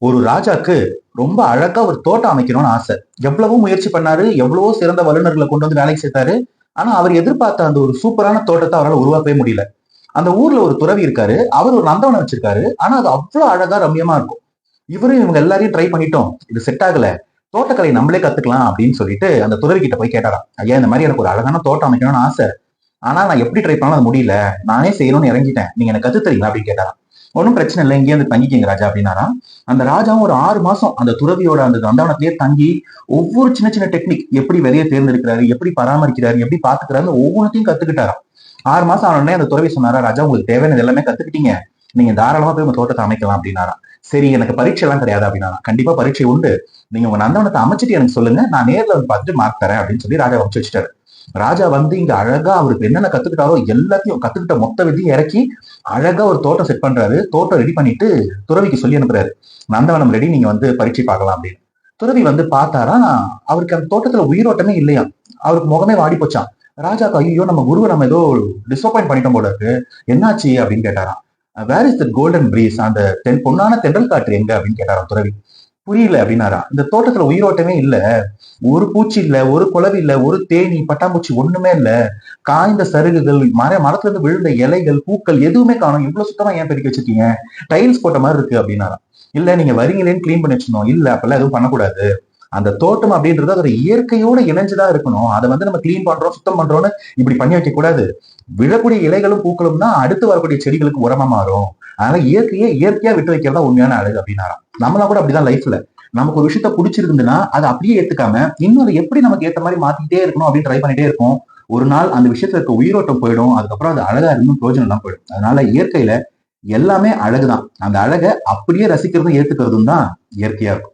ஒரு ராஜாக்கு ரொம்ப அழகா ஒரு தோட்டம் அமைக்கணும்னு ஆசை. எவ்வளவோ முயற்சி பண்ணாரு, எவ்வளவோ சிறந்த வல்லுநர்களை கொண்டு வந்து வேலைக்கு சேர்த்தாரு. ஆனா அவர் எதிர்பார்த்த அந்த ஒரு சூப்பரான தோட்டத்தை அவரால் உருவாக்கவே முடியல. அந்த ஊர்ல ஒரு துறவி இருக்காரு. அவர் ஒரு நந்தவனம் வச்சிருக்காரு. ஆனா அது அவ்வளவு அழகா ரம்யமா இருக்கும். இவரும் இவங்க எல்லாரையும் ட்ரை பண்ணிட்டோம். இது செட் ஆகல. தோட்டக்கலை நம்மளே கத்துக்கலாம் அப்படின்னு சொல்லிட்டு அந்த துறவி கிட்ட போய் கேட்டாராம். ஐயா, இந்த மாதிரி எனக்கு ஒரு அழகான தோட்டம் அமைக்கணும்னு ஆசை. ஆனா நான் எப்படி ட்ரை பண்ணாலும் அது முடியல. நானே செய்யணும்னு இறங்கிட்டேன். நீங்க எனக்கு கத்து தரீங்களா அப்படின்னு கேட்டாராம். ஒன்றும் பிரச்சனை இல்லை, இங்கே வந்து தங்கிக்கிங்க ராஜா அப்படின்னாராம். அந்த ராஜாவும் ஒரு 6 மாசம் அந்த துறவியோட அந்த நந்தவனத்திலேயே தங்கி ஒவ்வொரு சின்ன சின்ன டெக்னிக், எப்படி விதைய தேர்ந்தெடுக்கிறாரு, எப்படி பராமரிக்கிறாரு, எப்படி பாத்துக்கிறாரு, ஒவ்வொன்றையும் கத்துக்கிட்டாராம். 6 மாசம் ஆனோடனே அந்த துறவி சொன்னாரா, ராஜா உங்களுக்கு தேவையான எல்லாமே கத்துக்கிட்டீங்க, நீங்க தாராளமா போய் உங்க தோட்டத்தை அமைக்கலாம் அப்படின்னாராம். சரி, எனக்கு பரீட்சை எல்லாம் கிடையாது அப்படின்னாராம். கண்டிப்பா பரீட்சை உண்டு. நீங்க உங்க நந்தவனத்தை அமைச்சிட்டு எனக்கு சொல்லுங்க, நான் நேர்ல வந்து பார்த்துட்டு மார்க் தரேன் அப்படின்னு சொல்லி ராஜா அமைச்சு வச்சுட்டாரு. ராஜா வந்து இங்க அழகா அவருக்கு என்னென்ன கத்துக்கிட்டாரோ எல்லாத்தையும் கத்துக்கிட்ட மொத்த விதையும் இறக்கி அழகா ஒரு தோட்டம் செட் பண்றாரு. தோட்டம் ரெடி பண்ணிட்டு துறவிக்கு சொல்லி அனுப்புறாரு, நந்தவனம் ரெடி, நீங்க வந்து பரீட்சை பார்க்கலாம் அப்படின்னு. துறவி வந்து பார்த்தாரா, அவருக்கு அந்த தோட்டத்துல உயிரோட்டமே இல்லையா. அவருக்கு முகமே வாடி போச்சான். ராஜாக்கு ஐயோ, நம்ம குருவை நம்ம ஏதோ டிசப்பாயிண்ட் பண்ணிட்டோம் போல இருக்கு, என்னாச்சு அப்படின்னு கேட்டாராம். Where is the golden breeze, அந்த பொன்னான தென்றல் காற்று எங்க அப்படின்னு கேட்டாராம் துறவி. புரியல அப்படின்னாரா. இந்த தோட்டத்துல உயிரோட்டமே இல்ல, ஒரு பூச்சி இல்ல, ஒரு குளவி இல்ல, ஒரு தேனி பட்டாம்பூச்சி ஒண்ணுமே இல்ல, காய்ந்த சருகுகள், மரத்துல இருந்து விழுந்த இலைகள், பூக்கள் எதுவுமே காணும். இவ்வளவு சுத்தமா ஏன் பெருக்கி வச்சிருக்கீங்க, டைல்ஸ் போட்ட மாதிரி இருக்கு அப்படின்னாரா. இல்ல, நீங்க வரீங்களேன்னு கிளீன் பண்ணி வச்சிருந்தோம். இல்ல, அப்பெல்லாம் எதுவும் பண்ணக்கூடாது. அந்த தோட்டம் அப்படின்றது அதோட இயற்கையோட இணைஞ்சுதான் இருக்கணும். அதை வந்து நம்ம கிளீன் பண்றோம், சுத்தம் பண்றோம்னு இப்படி பண்ணி வைக்க கூடாது. விழக்கூடிய இலைகளும் பூக்களும் தான் அடுத்து வரக்கூடிய செடிகளுக்கு உரமா மாறும். அதனால இயற்கையை இயற்கையா விட்டு வைக்கிறதா உண்மையான அழகு அப்படின்னாராம். நம்மளாம் கூட அப்படிதான் லைஃப்ல நமக்கு ஒரு விஷயத்த பிடிச்சிருக்குதுன்னா அதை அப்படியே ஏத்துக்காம இன்னும் அதை எப்படி நமக்கு ஏத்த மாதிரி மாத்திட்டே இருக்கணும் அப்படின்னு ட்ரை பண்ணிட்டே இருக்கும். ஒரு நாள் அந்த விஷயத்துல இருக்க உயிரோட்டம் போயிடும். அதுக்கப்புறம் அது அழகா இருந்தும் பிரோஜனம் எல்லாம் போயிடும். அதனால இயற்கையில எல்லாமே அழகுதான். அந்த அழகை அப்படியே ரசிக்கிறதும் ஏத்துக்கிறதும் தான் இயற்கையா இருக்கும்.